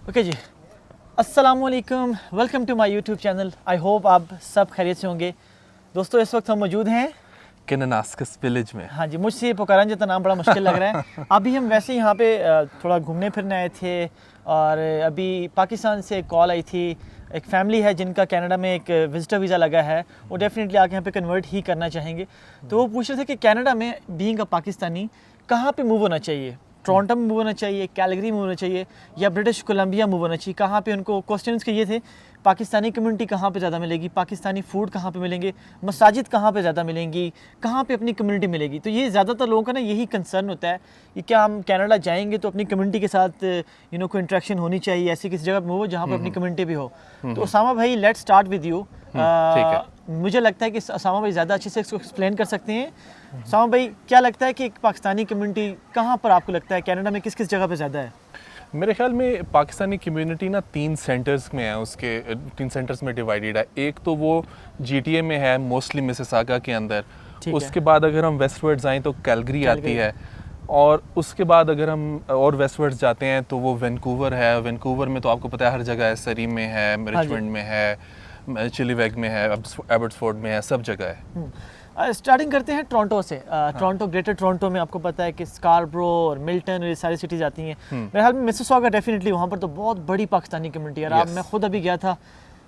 Okay ji, अस्सलामुअलैकुम, welcome to my YouTube channel. I hope आप सब खैरियत से होंगे। दोस्तों इस वक्त हम मौजूद हैं किननास्कस विलेज में। हाँ जी, मुझसे ये पुकारन जितना नाम बड़ा मुश्किल लग रहा है। अभी हम वैसे ही यहाँ पे थोड़ा घूमने फिरने आए थे और अभी पाकिस्तान से एक कॉल आई थी। एक फैमिली है जिनका कनाडा में एक विजिटर वीज़ा लगा है, वो डेफिनेटली आके यहाँ पे कन्वर्ट ही करना चाहेंगे। तो वो पूछ रहे थे कि कनाडा में बीइंग अ पाकिस्तानी कहाँ पे मूव होना चाहिए। टोरंटो में मूव होना चाहिए, कैलगरी में होना चाहिए या ब्रिटिश कोलंबिया मूव होना चाहिए। कहाँ पे उनको क्वेश्चंस के ये थे, पाकिस्तानी कम्युनिटी कहाँ पे ज़्यादा मिलेगी, पाकिस्तानी फ़ूड कहाँ पे मिलेंगे, मसाजिद कहाँ पे ज़्यादा मिलेंगी, कहाँ पे अपनी कम्युनिटी मिलेगी। तो ये ज़्यादातर लोगों का ना यही कंसर्न होता है कि क्या हम कनाडा जाएंगे तो अपनी कम्युनिटी के साथ कोई इंट्रैक्शन होनी चाहिए, ऐसी किसी जगह मूव हो जहाँ पर अपनी कम्युनिटी भी हो। तो उसामा भाई, लेट्स स्टार्ट विद यू। मुझे लगता है कि उसामा भाई ज़्यादा अच्छे से इसको एक्सप्लेन कर सकते हैं। उसामा भाई, क्या लगता है कि एक पाकिस्तानी कम्युनिटी कहाँ पर आपको लगता है कनाडा में किस किस जगह पे ज़्यादा है? मेरे ख्याल में पाकिस्तानी कम्युनिटी ना 3 सेंटर्स में है, उसके 3 सेंटर्स में डिवाइडेड है। एक तो वो GTA में है, मोस्टली मिसिसागा के अंदर। उसके बाद अगर हम वेस्टवर्ड्स आएँ तो कैलगरी आती है, और उसके बाद अगर हम और वेस्टवर्ड्स जाते हैं तो वो वैंकूवर है। वैंकूवर में तो आपको पता है हर जगह है, सरी में है, रिचमंड में है, चिलीवैग में है, एबर्ट्सफोर्ड में है, सब जगह है। स्टार्टिंग करते हैं टोरंटो से। टोरंटो, ग्रेटर टोरंटो में आपको पता है कि स्कारब्रो और मिल्टन, ये सारी सिटीज़ आती हैं। मेरे ख्याल में मिसिसागा डेफिनेटली, वहाँ पर तो बहुत बड़ी पाकिस्तानी कम्युनिटी है। अब मैं खुद अभी गया था,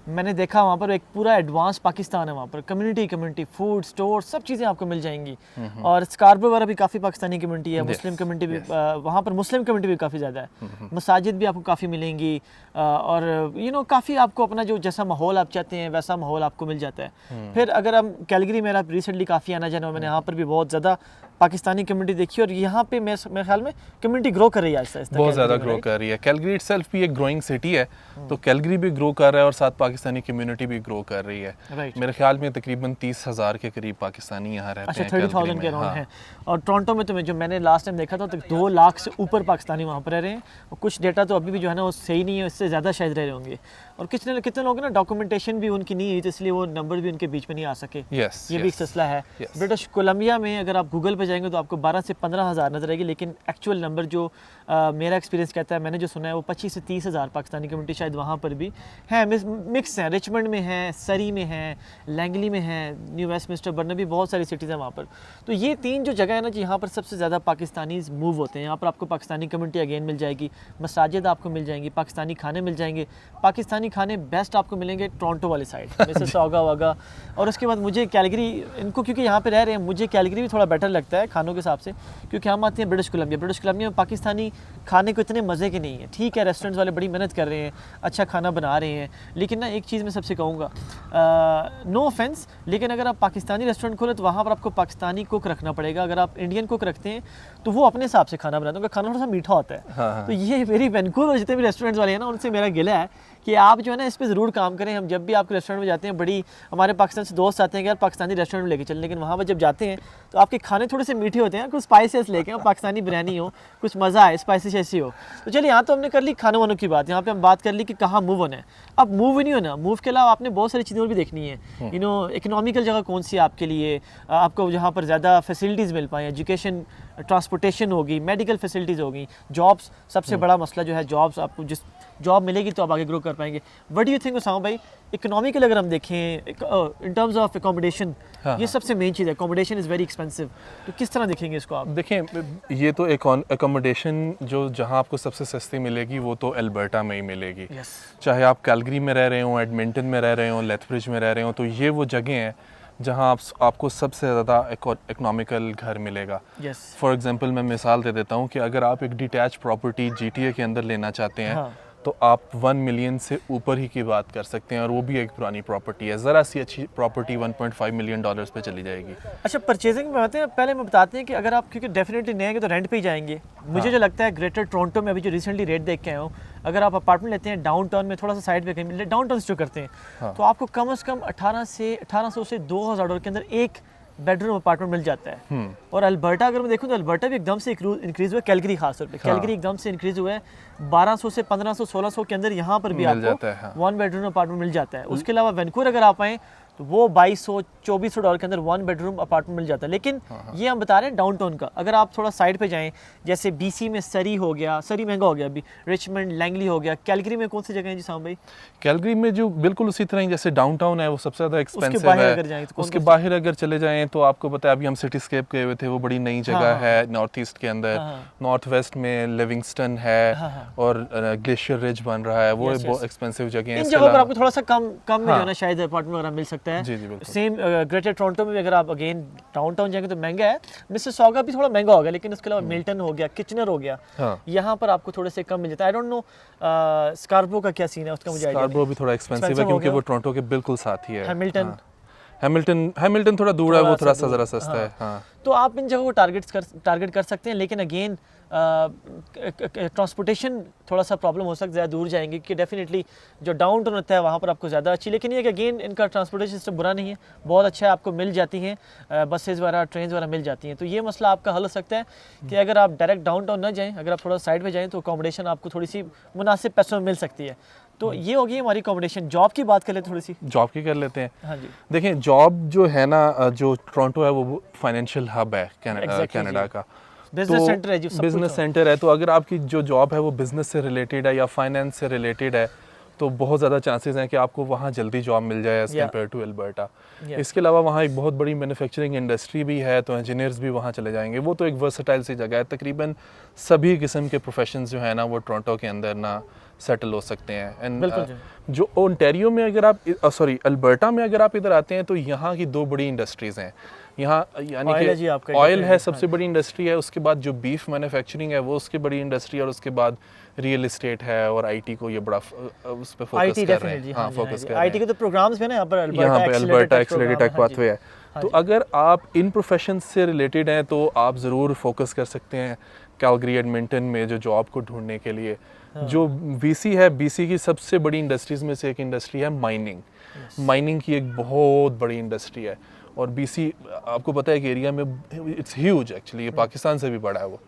मैंने देखा वहाँ पर एक पूरा एडवांस पाकिस्तान है। वहाँ पर कम्युनिटी फूड स्टोर सब चीज़ें आपको मिल जाएंगी। और स्कारब्रो वगैरह भी काफ़ी पाकिस्तानी कम्युनिटी है। मुस्लिम कम्युनिटी भी वहाँ पर मुस्लिम कम्युनिटी भी काफ़ी ज़्यादा है। मसाजिद भी आपको काफ़ी मिलेंगी और काफ़ी आपको अपना जो जैसा माहौल आप चाहते हैं वैसा माहौल आपको मिल जाता है। फिर अगर हम कैलगरी, मेरा रिसेंटली काफ़ी आना जाना, मैंने यहाँ पर भी बहुत ज़्यादा पाकिस्तानी कम्युनिटी देखी और यहाँ पे मेरे ख्याल में कम्युनिटी ग्रो कर रही है आहिस्ता-आहिस्ता। बहुत ज़्यादा ग्रो कर रही है। कैलगरी इटसेल्फ भी एक ग्रोइंग सिटी है, तो कैलगरी भी ग्रो कर रहा है और साथ पाकिस्तानी कम्युनिटी भी ग्रो कर रही है। मेरे ख्याल में तकरीबन 30,000 के करीब पाकिस्तानी यहाँ रहते हैं। 30,000 के अराउंड है। और टोरंटो में तो जो मैंने लास्ट टाइम देखा था तो 2 लाख से ऊपर पाकिस्तानी वहाँ पर रह रहे हैं। और कुछ डेटा तो अभी भी जो है ना वो सही नहीं है, इससे ज़्यादा शायद रह रहे होंगे। और कितने लोग ना डॉक्यूमेंटेशन भी उनकी नहीं हुई, तो इसलिए वो नंबर भी उनके बीच में नहीं आ सके। ये भी एक सिलसिला है। ब्रिटिश कोलंबिया में अगर आप गूगल पे जाएंगे तो आपको 12 से 15,000 नजर आएगी, लेकिन एक्चुअल नंबर जो मेरा एक्सपीरियंस कहता है, मैंने जो सुना है वो 25 से 30,000 पाकिस्तानी कम्युनिटी शायद वहाँ पर भी है। मिक्स है, रिचमंड में है, सरी में है, लैंगली में है, न्यू वेस्टमिंस्टर, बर्नबी, बहुत सारी सिटीज़ हैं वहाँ पर। तो ये 3 जो जगह है ना, यहाँ पर सबसे ज़्यादा पाकिस्तानीज़ मूव होते हैं। यहाँ पर आपको पाकिस्तानी कम्युनिटी अगेन मिल जाएगी, मसाजिद आपको मिल जाएंगी, पाकिस्तानी खाने मिल जाएंगे। पाकिस्तानी खाने बेस्ट आपको मिलेंगे टोरंटो वाली साइड, मिसिसागा वागा। और उसके बाद मुझे कैलगरी, इनको क्योंकि यहाँ पे रह रहे हैं, मुझे कैलगरी भी थोड़ा बेटर लगता है खानों के हिसाब से, क्योंकि हम आते हैं ब्रिटिश कोलंबिया में पाकिस्तानी खाने को इतने मज़े के नहीं है। ठीक है, रेस्टोरेंट्स वाले बड़ी मेहनत कर रहे हैं, अच्छा खाना बना रहे हैं, लेकिन ना एक चीज़ मैं सबसे कहूँगा, नो ऑफेंस, लेकिन अगर आप पाकिस्तानी रेस्टोरेंट खोलें तो वहाँ पर आपको पाकिस्तानी कुक रखना पड़ेगा। अगर आप इंडियन कुक रखते हैं तो वो अपने हिसाब से खाना बनाते हैं, खाना थोड़ा सा मीठा होता है। तो ये मेरी वैंकूवर जितने भी रेस्टोरेंट्स वाले हैं ना, उनसे मेरा गिला है कि आप जो है ना इस पे ज़रूर काम करें। हम जब भी आपके रेस्टोरेंट में जाते हैं, बड़ी हमारे पाकिस्तान से दोस्त आते हैं कि यार पाकिस्तानी रेस्टोरेंट में लेके चलें, लेकिन वहाँ पर जब जाते हैं तो आपके खाने थोड़े से मीठे होते हैं, कुछ स्पाइसेस लेके हो, पाकिस्तानी बिरयानी हो, कुछ मज़ा आए, स्पाइसेस ऐसी हो। तो चलिए, यहाँ तो हमने कर ली खानों वानों की बात, यहाँ पे हम बात कर ली कि कहाँ मूव होना है। अब मूव नहीं होना, मूव के अलावा आपने बहुत सारी चीज़ें और भी देखनी है। इकोनॉमिकल जगह कौन सी है आपके लिए, आपको जहाँ पर ज़्यादा फैसिलिटीज़ मिल पाएँ, एजुकेशन, ट्रांसपोर्टेशन होगी, मेडिकल फैसिलिटीज़ होगी, जॉब्स, सबसे बड़ा मसला जो है जॉब्स। आपको जिस जॉब मिलेगी तो आप आगे ग्रो कर पाएंगे। What do you think Usama भाई, इकोनॉमिकल अगर हम देखें इन टर्म्स ऑफ एकोमोडेशन, ये सबसे मेन चीज़ है। एकोमोडेशन इज़ वेरी एक्सपेंसिव, तो किस तरह देखेंगे इसको आप? देखें, ये तो एकोमोडेशन जो जहाँ आपको सबसे सस्ती मिलेगी वो तो अल्बर्टा में ही मिलेगी। चाहे आप कैलगरी में रह रहे हो, एडमिंटन में रह रहे हो, लेथब्रिज में रह रहे हो, तो ये वो जगह हैं जहाँ आपको सबसे ज़्यादा इकोनॉमिकल घर मिलेगा। फॉर एग्जांपल मैं मिसाल दे देता हूँ कि अगर आप एक डिटैच प्रॉपर्टी GTA के अंदर लेना चाहते हैं, तो आप 1 मिलियन से ऊपर ही की बात कर सकते हैं, और वो भी एक पुरानी प्रॉपर्टी है। ज़रा सी अच्छी प्रॉपर्टी $1.5 मिलियन पे चली जाएगी। अच्छा, परचेजिंग में आते हैं, पहले मैं बताते हैं कि अगर आप क्योंकि डेफिनेटली नए हैं तो रेंट पे ही जाएंगे। मुझे जो लगता है ग्रेटर टोरंटो में अभी जो रिसेंटली रेट देख के आया हूँ, अगर आप अपार्टमेंट लेते हैं डाउन टाउन में, थोड़ा सा साइड पे कहीं डाउन टाउन से जो करते हैं, तो आपको कम से कम 1800 से $2,000 के अंदर एक बेडरूम अपार्टमेंट मिल जाता है। और अल्बर्टा अगर मैं देखूँ तो अल्बर्टा भी एकदम से इंक्रीज हुआ है, कैलगरी खास तौर पे कैलगरी एकदम से इंक्रीज हुआ है। 1200 से 1500 1600 के अंदर यहाँ पर भी आपको 1 बेडरूम अपार्टमेंट मिल जाता है। उसके अलावा वैंकूवर अगर आप आएँ तो वो $2200-2400 के अंदर 1 बेडरूम अपार्टमेंट मिल जाता है। लेकिन ये हम बता रहे हैं डाउनटाउन का। अगर आप थोड़ा साइड पे जाएं, जैसे BC में सरी हो गया, सरी महंगा हो गया अभी, रिचमंड, लैंगली हो गया, कैलगरी में कौन सी जगह है जी साहब भाई? कैलगरी में जो बिल्कुल उसी तरह ही जैसे डाउनटाउन है वो सबसे ज़्यादा एक्सपेंसिव बाहर है। अगर जाएं तो उसके बाहर अगर चले जाएं तो आपको पता है, अभी हम सिटीस्केप गए हुए थे, वो बड़ी नई जगह है नॉर्थ ईस्ट के अंदर। नॉर्थ वेस्ट में लिविंगस्टन है और ग्लेशियर रिज बन रहा है, वो बहुत एक्सपेंसिव जगह है। इन जगहों पर आपको थोड़ा सा कम में जो है ना शायद अपार्टमेंट वगैरह मिल सकता है। जी जी बिल्कुल। सेम ग्रेटर टोरंटो में भी अगर आप अगेन डाउनटाउन जाएंगे तो महंगा है। मिसिसॉगा भी थोड़ा महंगा होगा, लेकिन उसके अलावा मिल्टन हो गया, किचनर हो गया, यहाँ पर आपको थोड़े से कम मिल जाता है। आई डोंट नो स्कारबरो का क्या सीन है, उसका मुझे आइडिया नहीं। स्कारबरो भी थोड़ा एक्सपेंसिव है क्योंकि वो टोरंटो के बिल्कुल साथ ही है। हैमिल्टन थोड़ा दूर है, वो थोड़ा सा ज़रा सस्ता है। हाँ। तो आप इन जगहों को टारगेट कर सकते हैं, लेकिन अगेन ट्रांसपोर्टेशन थोड़ा सा प्रॉब्लम हो सकता है, ज़्यादा दूर जाएंगे कि डेफिनेटली जो डाउन टाउन होता है वहाँ पर आपको ज़्यादा अच्छी। लेकिन ये कि अगेन इनका ट्रांसपोर्टेशन सिस्टम बुरा नहीं है, बहुत अच्छा है, आपको मिल जाती हैं बसेज़ वगैरह, ट्रेन वगैरह मिल जाती हैं। तो ये मसला आपका हल हो सकता है कि अगर आप डायरेक्ट डाउन टाउन ना जाएँ, अगर आप थोड़ा साइड पर जाएँ तो अकोमोडेशन आपको थोड़ी सी मुनासिब पैसों में मिल सकती है। तो ये होगी हमारी अकोमोडेशन। जॉब की बात कर लेते थोड़ी सी। जॉब की कर लेते हैं। हाँ जी, देखें जॉब जो है ना, जो टोरंटो है वो फाइनेंशियल हब है कनाडा का, बिजनेस सेंटर है जी, बिजनेस सेंटर है। तो अगर आपकी जो जॉब है वो बिजनेस से रिलेटेड है या फाइनेंस से रिलेटेड है तो बहुत ज़्यादा चांसेस हैं कि आपको वहाँ जल्दी जॉब मिल जाए एज कम्पेयर टू अल्बर्टा। इसके अलावा वहाँ एक बहुत बड़ी मैन्युफैक्चरिंग इंडस्ट्री भी है, तो इंजीनियर्स भी वहाँ चले जाएंगे। वो तो एक वर्सटाइल सी जगह है, तकरीबन सभी किस्म के प्रोफेशंस जो है ना वो टोरंटो के अंदर ना सेटल हो सकते हैं। एंड जो ओंटारियो में अगर आप अल्बर्टा में अगर आप इधर आते हैं तो यहाँ की दो बड़ी इंडस्ट्रीज़ हैं। यहाँ यानी कि ऑयल है सबसे बड़ी इंडस्ट्री है, उसके बाद जो बीफ मैन्युफैक्चरिंग है वो उसकी बड़ी इंडस्ट्री है, और उसके बाद रियल एस्टेट है और आईटी को ये बड़ा उस पे फोकस कर रहे हैं। हाँ, फोकस कर रहे हैं। आईटी के तो प्रोग्राम्स भी ना यहाँ पे अल्बर्टा एक्सेलरेटेड टेक पाथवे है। तो अगर आप इन प्रोफेशन से रिलेटेड हैं तो आप ज़रूर फोकस कर सकते हैं कैलगरी एडमिंटन में जो जॉब को ढूंढने के लिए। जो BC है, BC की सबसे बड़ी इंडस्ट्रीज़ में से एक इंडस्ट्री है माइनिंग। माइनिंग की एक बहुत बड़ी इंडस्ट्री है, और BC आपको पता है कि एरिया में इट्स ह्यूज एक्चुअली, ये पाकिस्तान से भी बड़ा है वो।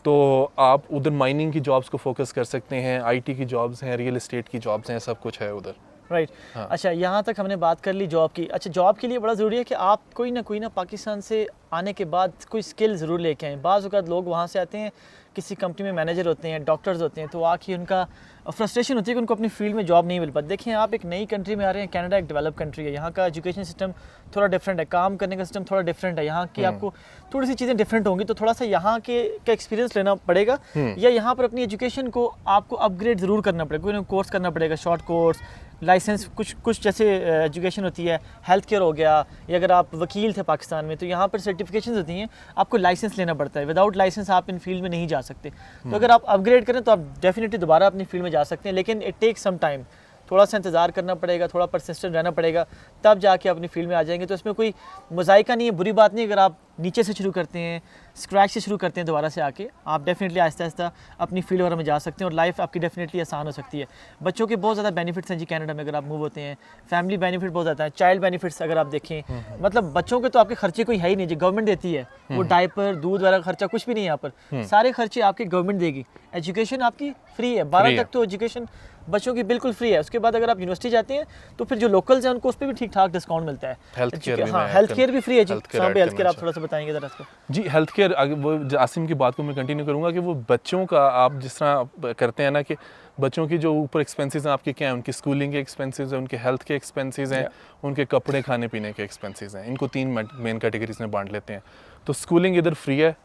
तो आप उधर माइनिंग की जॉब्स को फोकस कर सकते हैं, आईटी की जॉब्स हैं, रियल एस्टेट की जॉब्स हैं, सब कुछ है उधर। राइट। अच्छा, यहाँ तक हमने बात कर ली जॉब की। अच्छा, जॉब के लिए बड़ा ज़रूरी है कि आप कोई ना पाकिस्तान से आने के बाद कोई स्किल ज़रूर लेके आएँ। बाज़ औक़ात लोग वहाँ से आते हैं, किसी कंपनी में मैनेजर होते हैं, डॉक्टर्स होते हैं, तो आके उनका फ्रस्ट्रेशन होती है कि उनको अपनी फील्ड में जॉब नहीं मिल पाती। देखिए, आप एक नई कंट्री में आ रहे हैं, कनाडा एक डेवलप कंट्री है, यहाँ का एजुकेशन सिस्टम थोड़ा डिफरेंट है, काम करने का सिस्टम थोड़ा डिफरेंट है, यहाँ की आपको थोड़ी सी चीज़ें डिफरेंट होंगी, तो थोड़ा सा यहाँ के का एक्सपीरियंस लेना पड़ेगा, या यहाँ पर अपनी एजुकेशन को आपको अपग्रेड ज़रूर करना पड़ेगा, कोई ना कोर्स करना पड़ेगा, शॉर्ट कोर्स, लाइसेंस, कुछ जैसे एजुकेशन होती है, हेल्थ केयर हो गया, या अगर आप वकील थे पाकिस्तान में तो यहाँ पर सर्टिफिकेशंस होती हैं, आपको लाइसेंस लेना पड़ता है। विदाउट लाइसेंस आप इन फील्ड में नहीं जा सकते। तो अगर आप अपग्रेड करें तो आप डेफिनेटली दोबारा अपनी फील्ड में जा सकते हैं, लेकिन इट टेक सम टाइम, थोड़ा सा इंतज़ार करना पड़ेगा, थोड़ा परसिस्टेंट रहना पड़ेगा, तब जाके अपनी फील्ड में आ जाएंगे। तो इसमें कोई मुज़ायका नहीं है, बुरी बात नहीं। अगर आप नीचे से शुरू करते हैं, स्क्रैच से शुरू करते हैं, दोबारा से आके आप डेफिनेटली आहिस्ता आहिस्ता अपनी फील्ड वगैरह में जा सकते हैं, और लाइफ आपकी डेफिनेटली आसान हो सकती है। बच्चों के बहुत ज़्यादा बेनिफिट्स हैं जी कनाडा में अगर आप मूव होते हैं। फैमिली बेनिफिट बहुत ज़्यादा है, चाइल्ड बेनिफिट्स अगर आप देखें, मतलब बच्चों के तो आपके खर्चे कोई है ही नहीं जी, गवर्नमेंट देती है। वो डायपर, दूध वाला खर्चा कुछ भी नहीं है यहाँ पर, सारे खर्चे आपकी गवर्नमेंट देगी। एजुकेशन आपकी फ्री है, 12 तक तो एजुकेशन बच्चों की बिल्कुल फ्री है। उसके बाद अगर आप यूनिवर्सिटी जाते हैं तो फिर जो लोकल्स हैं उनको उस पर भी ठीक ठाक डिस्काउंट मिलता है। हेल्थ केयर भी फ्री है जी। हेल्थ केयर आप थोड़ा सा बताएंगे जरा इसको। जी, हेल्थ केयर, वो आसिम की बात को मैं कंटिन्यू करूंगा कि वो बच्चों का आप जिस तरह करते हैं ना कि बच्चों की जो ऊपर एक्सपेंसेस हैं आपके क्या हैं, उनकी स्कूलिंग के एक्सपेंसेस हैं, उनके हेल्थ के एक्सपेंसेस हैं, उनके कपड़े खाने पीने के एक्सपेंसेस हैं। इनको 3 मेन कैटेगरीज में बांट लेते हैं। तो स्कूलिंग इधर फ्री है,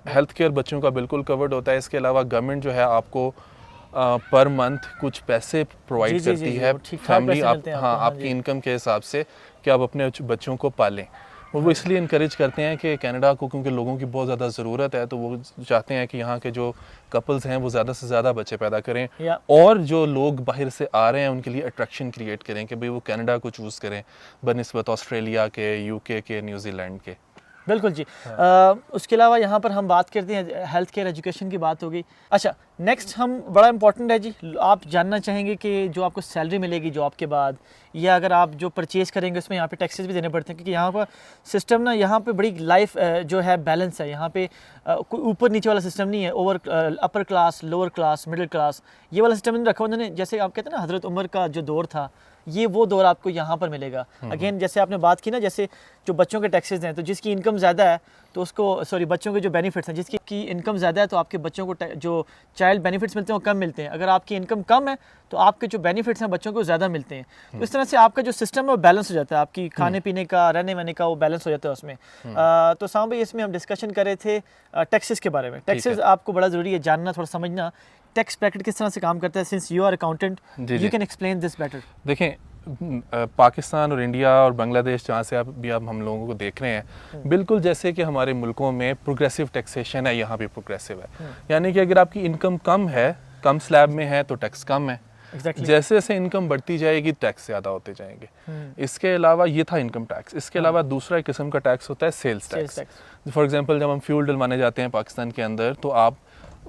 हेल्थ केयर बच्चों का बिल्कुल कवर्ड होता है। इसके अलावा गवर्नमेंट जो है आपको पर मंथ कुछ पैसे प्रोवाइड करती है, फैमिली आपकी इनकम के हिसाब से, कि आप अपने बच्चों को पालें। और वो इसलिए इनकरेज करते हैं कि कनाडा को, क्योंकि लोगों की बहुत ज़्यादा ज़रूरत है, तो वो चाहते हैं कि यहाँ के जो कपल्स हैं वो ज़्यादा से ज़्यादा बच्चे पैदा करें, और जो लोग बाहर से आ रहे हैं उनके लिए अट्रैक्शन क्रिएट करें कि भाई वो कनाडा को चूज़ करें बनिस्बत ऑस्ट्रेलिया के, UK के, न्यूजीलैंड के। बिल्कुल जी। उसके अलावा यहाँ पर हम बात करते हैं हेल्थ केयर एजुकेशन की बात हो गई। अच्छा, नेक्स्ट हम बड़ा इंपॉर्टेंट है जी, आप जानना चाहेंगे कि जो आपको सैलरी मिलेगी जॉब के बाद, या अगर आप जो परचेज़ करेंगे उसमें यहाँ पे टैक्सेस भी देने पड़ते हैं, क्योंकि यहाँ पर सिस्टम ना, यहाँ पे बड़ी लाइफ जो है बैलेंस है। यहाँ पे कोई ऊपर नीचे वाला सिस्टम नहीं है, upper class, lower class, middle class, ये वाला सिस्टम नहीं रखा उन्होंने। जैसे आप कहते हैं ना हज़रत उमर का जो दौर था, ये वो दौर आपको यहाँ पर मिलेगा। अगेन जैसे आपने बात की ना, जैसे जो बच्चों के टैक्सेस हैं, तो जिसकी इनकम ज़्यादा है तो उसको, सॉरी बच्चों के जो बेनिफिट्स हैं, जिसकी इनकम ज़्यादा है तो आपके बच्चों को जो चाइल्ड बेनिफिट्स मिलते हैं वो कम मिलते हैं। अगर आपकी इनकम कम है तो आपके जो बेनिफिट्स हैं बच्चों को ज़्यादा मिलते हैं। तो इस तरह से आपका जो सिस्टम है वो बैलेंस हो जाता है, आपकी खाने पीने का, रहने वहने का, वो बैलेंस हो जाता है उसमें। तो साम भाई, इसमें हम डिस्कशन कर रहे थे टैक्सेस के बारे में। टैक्सेस आपको बड़ा ज़रूरी है जानना, थोड़ा समझना, टैक्स ब्रैकेट किस तरह से काम करता है। Since you are accountant, you can explain this better. देखें, पाकिस्तान और इंडिया और बांग्लादेश, जहाँ से आप हम लोगों को देख रहे हैं, बिल्कुल जैसे कि हमारे मुल्कों में प्रोग्रेसिव टैक्सेशन है, यहाँ भी प्रोग्रेसिव है। यानी कि अगर आपकी इनकम कम है, कम स्लैब में है, तो टैक्स कम है। Exactly. जैसे जैसे इनकम बढ़ती जाएगी टैक्स ज़्यादा होते जाएंगे। इसके अलावा ये था इनकम टैक्स। इसके अलावा दूसरा एक किस्म का टैक्स होता है सेल्स टैक्स। फॉर एग्जांपल, जब हम फ्यूल डलवाने जाते हैं पाकिस्तान के अंदर, तो आप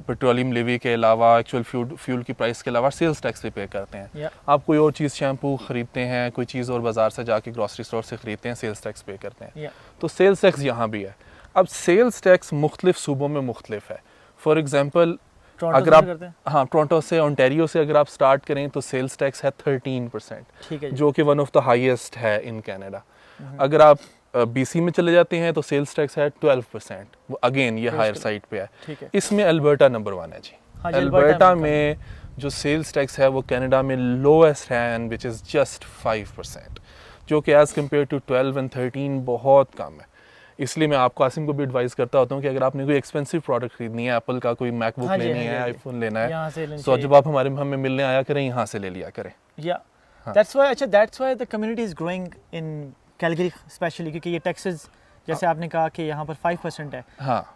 पेट्रोलियम लेवी के अलावा, एक्चुअल फ्यूल की प्राइस के अलावा सेल्स टैक्स भी पे करते हैं। आप कोई और चीज़, शैम्पू ख़रीदते हैं, कोई चीज़ और बाज़ार से जाके ग्रॉसरी स्टोर से ख़रीदते हैं, सेल्स टैक्स पे करते हैं। तो सेल्स टैक्स यहाँ भी है। अब सेल्स टैक्स मुख्तलिफ सूबों में मुख्तलिफ है। फॉर एग्जाम्पल, अगर आप टोरंटो से, ओंटारियो से अगर आप स्टार्ट करें तो सेल्स टैक्स है 13%, जो कि वन ऑफ द हाईएस्ट है इन कनाडा। अगर आप बीसी में चले जाते हैं तो सेल्स टैक्स है 12%, वो अगेन ये हायर साइड पे है। इसमें अल्बर्टा नंबर 1 है जी। अल्बर्टा में जो सेल्स टैक्स है वो कनाडा में लोएस्ट है, एंड विच इज़ जस्ट 5%, जो कि एज़ कम्पेयर टू 12 और 13 बहुत कम है। इसलिए मैं आपको, आसिम को भी एडवाइस करता होता हूँ कि अगर आपने कोई एक्सपेंसिव प्रोडक्ट खरीदनी है, एप्पल का कोई मैकबुक लेनी है, आईफोन लेना है, तो जब आप हमें मिलने आया करें, यहाँ से ले लिया करें। That's why the community is growing in Calgary specially, क्योंकि ये टैक्सेस, जैसे आपने कहा कि यहाँ पर 5% है।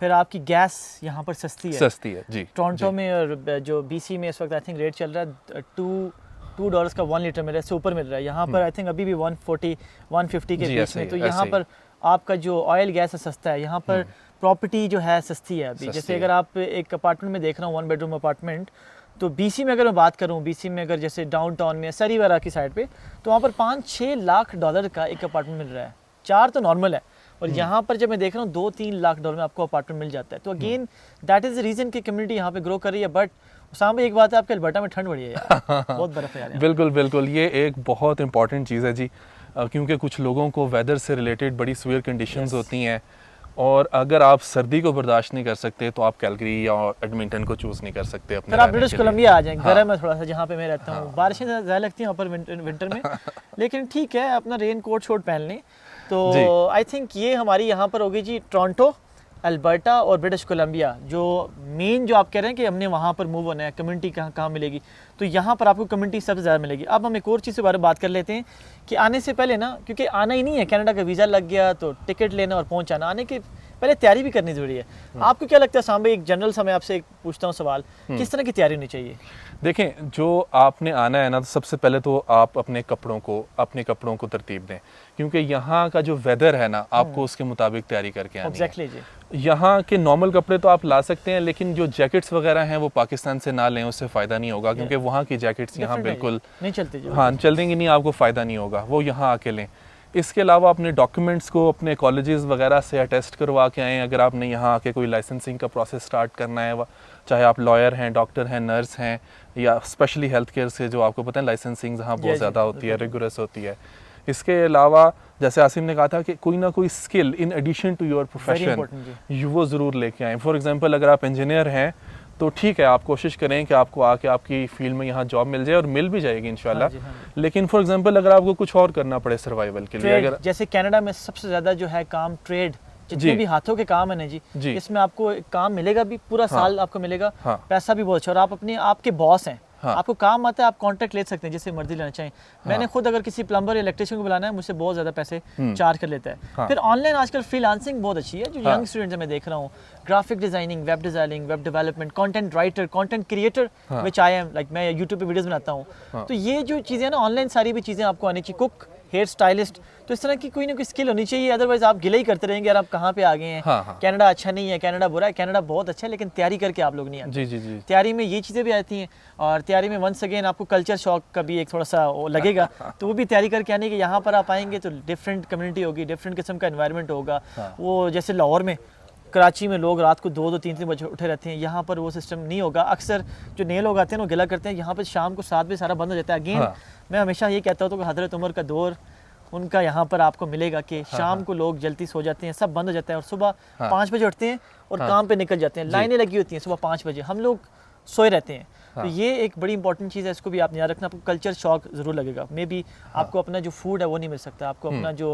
फिर आपकी गैस यहाँ पर सस्ती है जी। टोरंटो में और जो बीसी में इस वक्त आई थिंक रेट चल रहा है $2 का 1 लीटर मिल रहा है, से ऊपर मिल रहा है। यहाँ पर आई थिंक अभी भी 140-150 के बीच में। तो यहाँ पर आपका जो ऑयल गैस है सस्ता है। यहाँ पर प्रॉपर्टी जो है सस्ती है अभी। जैसे अगर आप एक अपार्टमेंट में देख रहा हूँ, 1 बेडरूम अपार्टमेंट, तो बीसी में अगर मैं बात करूँ, बीसी में अगर जैसे डाउनटाउन में सरी वगैरह की साइड पे, तो वहाँ पर $5-6 लाख का एक अपार्टमेंट मिल रहा है। 4 तो नॉर्मल है, और यहाँ पर जब मैं देख रहा हूँ $2-3 लाख में आपको अपार्टमेंट मिल जाता है। तो again that is the reason कि कम्युनिटी यहाँ पे ग्रो कर रही है। बट सामने एक बात है, आपके अल्बर्टा में ठंड बढ़ी है यार, बहुत बर्फ है यार। बिल्कुल, ये एक बहुत इंपॉर्टेंट चीज़ है जी, क्योंकि कुछ लोगों को वेदर से रिलेटेड बड़ी सीवियर कंडीशंस होती हैं, और अगर आप सर्दी को बर्दाश्त नहीं कर सकते तो आप कैलगरी या एडमिंटन को चूज़ नहीं कर सकते अपने। फिर आप ब्रिटिश कोलंबिया आ जाएं, गर्म है थोड़ा सा जहाँ पे मैं रहता हूँ। बारिशें ज़्यादा लगती हैं ऊपर विंटर में, लेकिन ठीक है, अपना रेन कोट शोट पहन लें। तो आई थिंक ये हमारी यहाँ पर होगी जी, टोरंटो, अल्बर्टा और ब्रिटिश कोलंबिया, जो मेन जो आप कह रहे हैं कि हमने वहाँ पर मूव होना है। कम्युनिटी कहाँ मिलेगी, तो यहाँ पर आपको कम्युनिटी सबसे ज़्यादा मिलेगी। अब हम एक और चीज़ के बारे में बात कर लेते हैं कि आने से पहले ना, क्योंकि आना ही नहीं है, कनाडा का वीज़ा लग गया तो टिकट लेना और पहुँचाना, आने के पहले तैयारी भी करनी ज़रूरी है। आपको क्या लगता है साम भाई, एक जनरल सा मैं आपसे एक पूछता हूँ सवाल, किस तरह की तैयारी होनी चाहिए? देखें, जो आपने आना है ना, तो सबसे पहले तो आप अपने कपड़ों को तरतीब दें, क्योंकि यहाँ का जो वेदर है ना, आपको उसके मुताबिक तैयारी करके आनी है। यहाँ के नॉर्मल कपड़े तो आप ला सकते हैं, लेकिन जो जैकेट्स वगैरह हैं वो पाकिस्तान से ना लें, उससे फ़ायदा नहीं होगा, क्योंकि वहाँ की जैकेट्स यहाँ बिल्कुल नहीं चलती। चलेंगी नहीं, आपको फ़ायदा नहीं होगा, वो यहाँ आके लें। इसके अलावा अपने डॉक्यूमेंट्स को अपने कॉलेजेस वगैरह से अटेस्ट करवा के आएँ। अगर आपने यहाँ आके कोई लाइसेंसिंग का प्रोसेस स्टार्ट करना है, चाहे आप लॉयर हैं, डॉक्टर हैं, नर्स हैं, या स्पेशली हेल्थ केयर से, जो आपको पता है लाइसेंसिंग यहाँ बहुत ज़्यादा होती है, रिगुरस होती है। इसके अलावा जैसे आसिम ने कहा था कि कोई ना कोई skill in addition to your profession वो ज़रूर लेके आएँ। फॉर एग्जांपल, अगर आप इंजीनियर हैं तो ठीक है, आप कोशिश करें कि आपको आके आपकी फील्ड में यहाँ जॉब मिल जाए, और मिल भी जाएगी इंशाल्लाह। लेकिन फॉर एग्जांपल, अगर आपको कुछ और करना पड़े सर्वाइवल के लिए, अगर जैसे कनाडा में सबसे ज़्यादा जो है काम ट्रेड, जितने भी हाथों के काम है ना जी, इसमें आपको काम मिलेगा भी, पूरा साल आपको मिलेगा, पैसा भी बहुत अच्छा, और आप आपके बॉस हैं, आपको काम आता है, आप कॉन्ट्रैक्ट ले सकते हैं जिससे मर्जी लेना चाहें। मैंने खुद अगर किसी प्लम्बर या इलेक्ट्रिशियन को बुलाना है, मुझसे बहुत ज़्यादा पैसे चार्ज कर लेता है। फिर ऑनलाइन आजकल फ्रीलांसिंग बहुत अच्छी है, जो यंग स्टूडेंट्स मैं देख रहा हूँ, graphic designing, web development, content writer, content creator, which I am, like मैं यूट्यूब पे वीडियोस बनाता हूँ। तो ये जो चीज़ें ना ऑनलाइन, सारी भी चीज़ें आपको आनी चाहिए। कुक हेयर स्टाइलिस्ट, तो इस तरह की कोई ना कोई स्किल होनी चाहिए, अदरवाइज आप गिले ही करते रहेंगे यार आप कहाँ पे आ गए हैं। हाँ। कनाडा अच्छा नहीं है, कनाडा बुरा है, कनाडा बहुत अच्छा है, लेकिन तैयारी करके आप लोग नहीं आते। जी। तैयारी में ये चीज़ें भी आती हैं, और तैयारी में वंस अगेन आपको कल्चर शॉक का भी एक थोड़ा सा वो लगेगा, तो वो भी तैयारी करके आने की, यहाँ पर आप आएंगे तो डिफरेंट कम्युनिटी होगी, डिफरेंट किस्म का एनवायरनमेंट होगा। वो जैसे लाहौर में, कराची में लोग रात को 2-2 3-3 बजे उठे रहते हैं, यहाँ पर वो सिस्टम नहीं होगा। अक्सर जो नए लोग आते हैं वो गिला करते हैं, यहाँ पर शाम को 7 बजे सारा बंद हो जाता है। अगेन मैं हमेशा ये कहता हूँ तो कि हज़रत उमर का दौर उनका यहाँ पर आपको मिलेगा कि शाम को लोग जल्दी सो जाते हैं, सब बंद हो जाता है, और सुबह 5 बजे उठते हैं और काम पे निकल जाते हैं। लाइनें लगी होती हैं सुबह 5 बजे, हम लोग सोए रहते हैं। तो ये एक बड़ी इंपॉर्टेंट चीज़ है, इसको भी आप याद रखना। आपको कल्चर शॉक ज़रूर लगेगा, मे बी आपको अपना जो फूड है वो नहीं मिल सकता, आपको अपना जो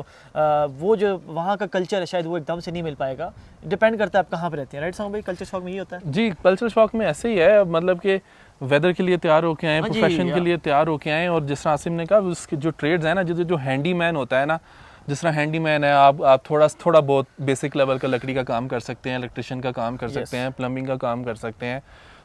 वो जो वहाँ का कल्चर है शायद वो एकदम से नहीं मिल पाएगा। डिपेंड करता है आप कहाँ पे रहते हैं, राइट साहब भाई? कल्चर शॉक में ये होता है जी। कल्चर शॉक में ऐसे ही है, मतलब कि वेदर के लिए तैयार होके आए, प्रोफेशन के लिए तैयार होके आए, और जिस तरह आसिम ने कहा उसके जो ट्रेड्स हैं ना, जो हैंडीमैन होता है ना, जिस तरह हैंडीमैन है, आप थोड़ा बहुत बेसिक लेवल का लकड़ी का काम कर सकते हैं, इलेक्ट्रिशियन का काम कर सकते हैं, प्लम्बिंग का काम कर सकते हैं।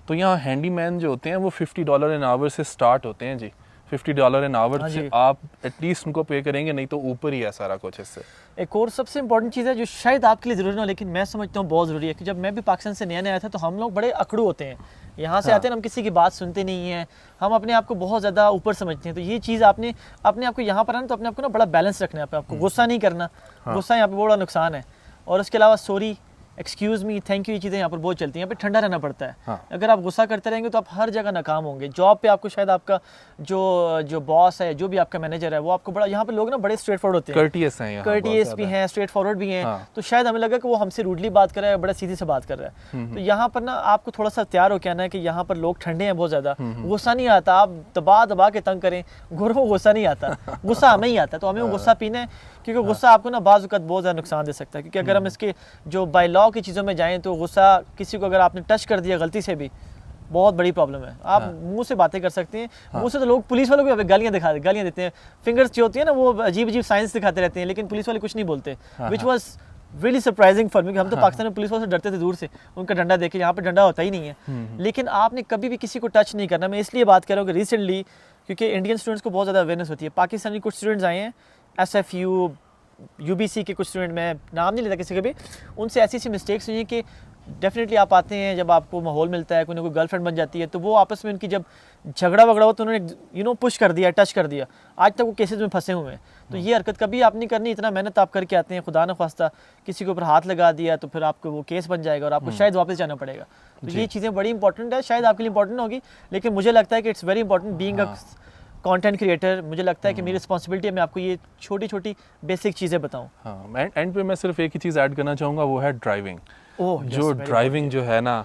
तो यहाँ हैंडीमैन जो होते हैं वो $50 एन आवर से स्टार्ट होते हैं जी। $50 एन आवर से आप एटलीस्ट उनको पे करेंगे, नहीं तो ऊपर ही है सारा कुछ इससे। एक और सबसे इंपॉर्टेंट चीज़ है जो शायद आपके लिए ज़रूरी ना हो, लेकिन मैं समझता हूँ बहुत ज़रूरी है, कि जब मैं भी पाकिस्तान से नया आया था तो हम लोग बड़े अकड़ू होते हैं। यहाँ से आते हैं, हम किसी की बात सुनते नहीं हैं, हम अपने आप को बहुत ज़्यादा ऊपर समझते हैं। तो ये चीज़ आपने अपने आप को यहाँ पर आना तो अपने आप को ना बड़ा बैलेंस रखना है, आपको गुस्सा नहीं करना। गुस्सा यहाँ पर बड़ा नुकसान है। और उसके अलावा sorry, excuse me, thank you, ये चीज़ें यहाँ पर बहुत चलती हैं। यहाँ पे ठंडा रहना पड़ता है। अगर आप गुस्सा करते रहेंगे तो आप हर जगह नाकाम होंगे। जॉब पे आपको शायद आपका जो बॉस है, जो भी आपका मैनेजर है, वो आपको बड़ा, यहाँ पे लोग ना बड़े स्ट्रेट फॉरवर्ड होते हैं, कर्टियस हैं, कर्टियस भी हैं, स्ट्रेट फॉरवर्ड भी हैं। तो शायद हमें लगा कि वो हमसे रूडली बात कर रहा है, बड़ा सीधी से बात कर रहा है। तो यहाँ पर ना आपको थोड़ा सा तैयार हो के आना है कि यहाँ पर लोग ठंडे हैं बहुत ज़्यादा। गुस्सा नहीं आता, आप दबा के तंग करें, गोरों को गुस्सा नहीं आता, गुस्सा हमें ही आता है। तो हमें वो गुस्सा पीना है, क्योंकि गुस्सा आपको ना बाज़ वक़्त बहुत ज़्यादा नुकसान दे सकता है। क्योंकि अगर हम इसके जो बाय लॉ की चीज़ों में जाएँ तो गुस्सा किसी को अगर आपने टच कर दिया गलती से भी, बहुत बड़ी प्रॉब्लम है। आप मुंह से बातें कर सकते हैं, मुंह से तो लोग पुलिस वालों को गालियाँ देते हैं। फिंगर्स जो होती है ना, वो अजीब साइंस दिखाते रहते हैं, लेकिन पुलिस वाले कुछ नहीं बोलते, which was really surprising for me. हम तो पाकिस्तान में पुलिस वालों से डरते थे दूर से, उनका डंडा देखे, यहाँ पे डंडा होता ही नहीं है। लेकिन आपने कभी भी किसी को टच नहीं करना। मैं इसलिए बात कर रहा हूँ कि रिसेंटली, क्योंकि इंडियन स्टूडेंट्स को बहुत ज़्यादा अवेयरनेस होती है, पाकिस्तानी कुछ स्टूडेंट्स आए हैं, SFU UBC के कुछ स्टूडेंट, मैं नाम नहीं लेता किसी के भी, उनसे ऐसी मिस्टेक्स हुई हैं कि डेफिनेटली आप आते हैं, जब आपको माहौल मिलता है, कोई ना कोई गर्लफ्रेंड बन जाती है, तो वो आपस में उनकी जब झगड़ा वगड़ा हो तो उन्होंने पुश कर दिया, टच कर दिया। आज तक वो केसेस में फंसे हुए हैं। तो ये हरकत कभी आप नहीं करनी। इतना मेहनत आप करके आते हैं, खुदा न खास्ता किसी के ऊपर हाथ लगा दिया तो फिर आपको वो केस बन जाएगा और आपको शायद वापस जाना पड़ेगा। तो ये चीज़ें बड़ी इंपॉर्टेंट है, शायद आपके लिए इंपॉर्टेंट होगी, लेकिन मुझे लगता है कि it's very important being a content creator. मुझे लगता है कि मेरी रिस्पॉन्सिबिलिटी है मैं आपको ये छोटी छोटी बेसिक चीज़ें बताऊँ। हाँ, एंड पे मैं सिर्फ एक ही चीज़ ऐड करना चाहूँगा, वो है ड्राइविंग। जो ड्राइविंग जो है ना,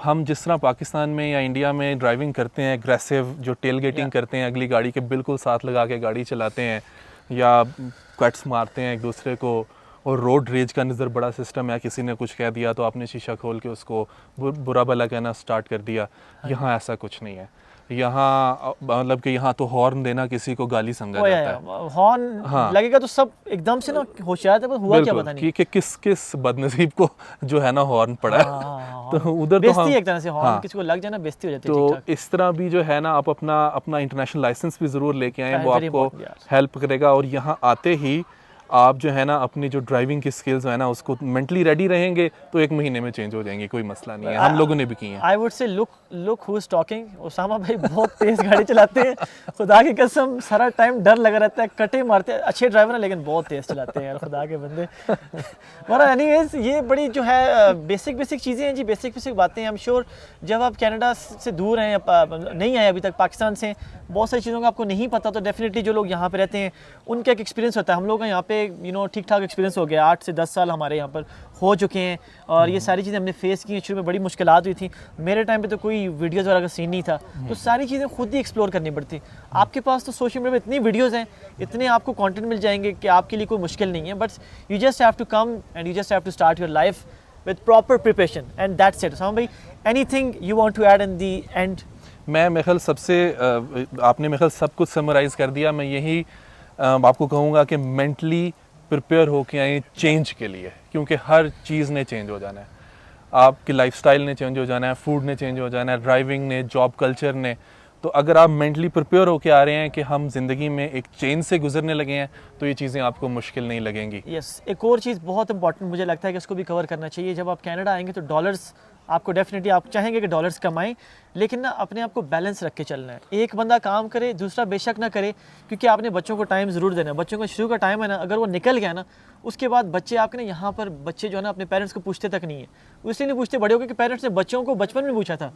हम जिस तरह पाकिस्तान में या इंडिया में ड्राइविंग करते हैं, एग्रेसिव जो टेल गेटिंग करते हैं, अगली गाड़ी के बिल्कुल साथ लगा के गाड़ी चलाते हैं, या कट्स मारते हैं एक दूसरे को, और रोड रेज का नज़र बड़ा सिस्टम है, किसी ने कुछ कह दिया तो आपने शीशा खोल के उसको बुरा भला कहना स्टार्ट कर दिया। यहाँ ऐसा कुछ नहीं है। यहाँ मतलब कि यहाँ तो हॉर्न देना किसी को गाली समझा जाता है। हॉर्न लगेगा तो सब एकदम से ना होशियार है, हुआ क्या पता नहीं कि किस बदनसीब को जो है ना हॉर्न पड़ा है। तो उधर तो हम एक तरह से हॉर्न किसी को लग जाए ना बेइज्जती हो जाती है। तो इस तरह भी जो है ना, आप अपना इंटरनेशनल लाइसेंस भी ज़रूर लेके आएँ, वो आपको हेल्प करेगा। और यहाँ आते ही आप जो है ना अपनी जो ड्राइविंग की स्किल्स है ना, उसको मेंटली रेडी रहेंगे तो 1 महीने में चेंज हो जाएंगे, कोई मसला नहीं है। हम लोगों ने भी की है। I would say look who is talking. Osama भाई बहुत तेज गाड़ी चलाते हैं, खुदा की कसम सारा टाइम डर लगा रहता है, कटे मारते हैं। अच्छे ड्राइवर हैं लेकिन बहुत तेज चलाते हैं यार, खुदा के बंदे। मगर एनीवेज ये बड़ी जो है बेसिक चीज़ें हैं जी, बेसिक बातें हैं। आई एम श्योर जब आप कनाडा से दूर हैं, नहीं आए अभी तक पाकिस्तान से, बहुत सारी चीज़ों का आपको नहीं पता, तो डेफिनेटली जो लोग यहाँ पे रहते हैं उनका एक एक्सपीरियंस होता है। हम लोग का यहाँ पे ठीक ठाक एक्सपीरियंस हो गया, 8 से 10 साल हमारे यहाँ पर हो चुके हैं, और ये सारी चीज़ें हमने फेस की। शुरू में बड़ी मुश्किलात हुई थी, मेरे टाइम पे तो कोई वीडियोज़ वगैरह का सीन नहीं था, तो सारी चीज़ें खुद ही एक्सप्लोर करनी पड़ती। आपके पास तो सोशल मीडिया पे इतनी वीडियोज़ हैं, इतने आपको कंटेंट मिल जाएंगे कि आपके लिए कोई मुश्किल नहीं है। But you just have to come and you just have to start your life with proper preparation and that's it. Sam भाई, anything you want to add in the end? मैं मेरे ख्याल आपने मेरे ख्याल सब कुछ समराइज़ कर दिया। मैं यही आपको कहूँगा कि मेंटली प्रिपेयर होके आए चेंज के लिए, क्योंकि हर चीज़ ने चेंज हो जाना है। आपकी लाइफस्टाइल ने चेंज हो जाना है, फूड ने चेंज हो जाना है, ड्राइविंग ने, जॉब कल्चर ने, तो अगर आप मेंटली प्रिपेयर होके आ रहे हैं कि हम ज़िंदगी में एक चेंज से गुजरने लगे हैं तो ये चीज़ें आपको मुश्किल नहीं लगेंगी। यस, एक और चीज़ बहुत इंपॉर्टेंट मुझे लगता है कि इसको भी कवर करना चाहिए। जब आप कनाडा आएंगे तो डॉलर्स आपको डेफिनेटली, आप चाहेंगे कि डॉलर्स कमाएं, लेकिन ना अपने आप को बैलेंस रख के चलना है। एक बंदा काम करे, दूसरा बेशक ना करे, क्योंकि आपने बच्चों को टाइम ज़रूर देना है। बच्चों का शुरू का टाइम है ना, अगर वो निकल गया ना, उसके बाद बच्चे आपके ना यहाँ पर बच्चे जो है ना अपने पेरेंट्स को पूछते तक नहीं है। इसलिए नहीं पूछते बड़े होकर कि पेरेंट्स ने बच्चों को बचपन में पूछा था।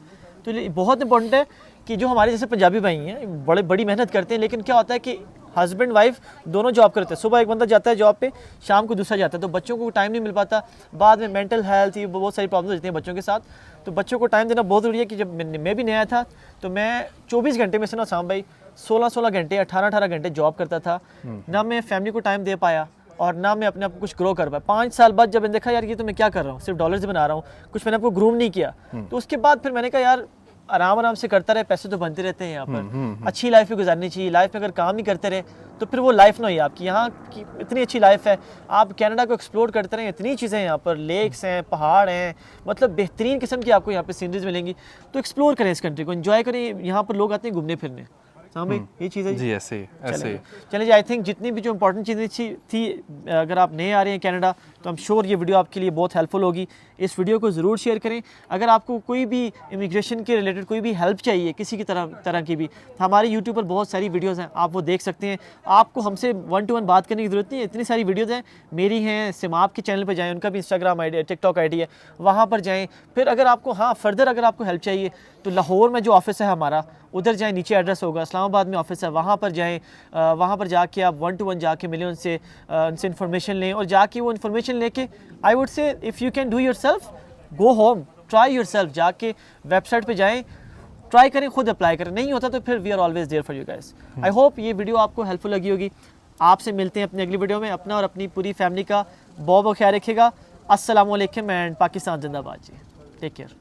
तो ये बहुत इंपॉर्टेंट है कि जो हमारे जैसे पंजाबी भाई हैं बड़ी मेहनत करते हैं, लेकिन क्या होता है कि हस्बैंड वाइफ दोनों जॉब करते हैं। सुबह एक बंदा जाता है जॉब पे, शाम को दूसरा जाता है, तो बच्चों को टाइम नहीं मिल पाता। बाद में मेंटल हेल्थ, ये बहुत सारी प्रॉब्लम्स होती हैं बच्चों के साथ। तो बच्चों को टाइम देना बहुत ज़रूरी है। कि जब मैं भी नया था तो मैं 24 घंटे में से ना साम भाई 16 घंटे 18 घंटे जॉब करता था। ना मैं फैमिली को टाइम दे पाया और ना मैं अपने आप को कुछ ग्रो कर पाया। 5 साल बाद जब मैंने देखा यार ये तो मैं क्या कर रहा हूँ, सिर्फ डॉलर्स बना रहा हूँ, कुछ मैंने आपको ग्रूम नहीं किया। तो उसके बाद फिर मैंने कहा यार आराम से करता रहे, पैसे तो बनते रहते हैं यहाँ पर। अच्छी लाइफ भी गुजारनी चाहिए। लाइफ में अगर काम ही करते रहे तो फिर वो लाइफ ना हुई आपकी। यहाँ की इतनी अच्छी लाइफ है, आप कनाडा को एक्सप्लोर करते रहें। इतनी चीज़ें हैं यहाँ पर, लेक्स हैं, पहाड़ हैं, मतलब बेहतरीन किस्म की आपको यहाँ पे सीनरीज मिलेंगी। तो एक्सप्लोर करें इस कंट्री को, एंजॉय करें। यहाँ पर लोग आते हैं घूमने फिरने। भाई ये चीज़ है जी, ऐसे चलिए जी। आई थिंक जितनी भी जो इंपॉर्टेंट चीज़ें थी, अगर आप नए आ रहे हैं कनाडा तो आई एम श्योर ये वीडियो आपके लिए बहुत हेल्पफुल होगी। इस वीडियो को ज़रूर शेयर करें। अगर आपको कोई भी इमिग्रेशन के रिलेटेड कोई भी हेल्प चाहिए, किसी की तरह की भी, तो हमारे यूट्यूब पर बहुत सारी वीडियोज़ हैं, आप वो देख सकते हैं। आपको हमसे 1 to 1 बात करने की ज़रूरत नहीं है, इतनी सारी वीडियोज़ हैं। मेरी हैं, सिमाप के चैनल पर जाएँ, उनका भी इंस्टाग्राम ID, टिकटॉक ID है, वहाँ पर जाएँ। फिर अगर आपको फर्दर अगर आपको हेल्प चाहिए तो लाहौर में जो ऑफिस है हमारा, उधर जाएँ, नीचे एड्रेस होगा। इस्लामाबाद में ऑफिस है, वहाँ पर जाएँ। वहाँ पर जाके आप 1 to 1 जाके मिलें उनसे इन्फॉर्मेशन लें, और जाके वो इन्फॉर्मेशन लेके I would say if you can do yourself, go home, try yourself. जाके वेबसाइट पे जाएं, ट्राई करें, खुद अप्लाई करें। नहीं होता तो फिर we are always there for you guys. I hope ये वीडियो आपको हेल्पफुल लगी होगी। आपसे मिलते हैं अपनी अगली वीडियो में। अपना और अपनी पूरी फैमिली का बहुत ख्याल रखिएगा। अस्सलाम वालेकुम एंड पाकिस्तान जिंदाबाद जी। Take care.